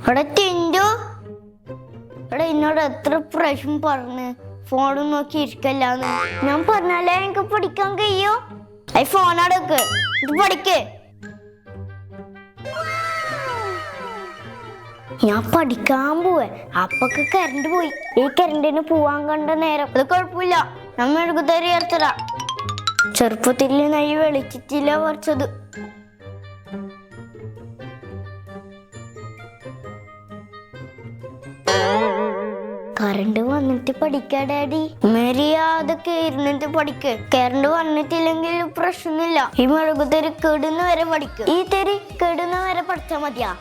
എടാ ടിൻഡു, എടാ എന്നോട് എത്ര പ്രാവശ്യം പറഞ്ഞ് ഫോണും നോക്കി ഇരിക്കല്ലാന്ന്. ഞാൻ പറഞ്ഞാലേ എനിക്ക് പഠിക്കാൻ കഴിയോ? ഈ ഫോണടക്ക്, ഇത് പഠിക്ക്. ഞാൻ പഠിക്കാൻ പോവേ, അപ്പൊക്കെ കറണ്ട് പോയി. ഈ കറണ്ടിന് പോവാൻ കണ്ട നേരം അത് കുഴപ്പമില്ല, നമ്മ എടുക്കുതരി ഏർത്തടാ. ചെറുപ്പത്തിൽ നെയ്യ് വെളിച്ചിട്ടില്ല പറിച്ചത്. കറണ്ട് വന്നിട്ട് പഠിക്കാ ഡാഡി. മര്യാദക്ക് ഇരുന്നിട്ട് പഠിക്ക്. കറണ്ട് വന്നിട്ടില്ലെങ്കിൽ പ്രശ്നമില്ല. ഈ മെഴുകുതിരി കെടുന്ന വരെ പഠിക്ക്. ഈ തെരി കെടുന്ന വരെ പഠിച്ചാ മതിയാ.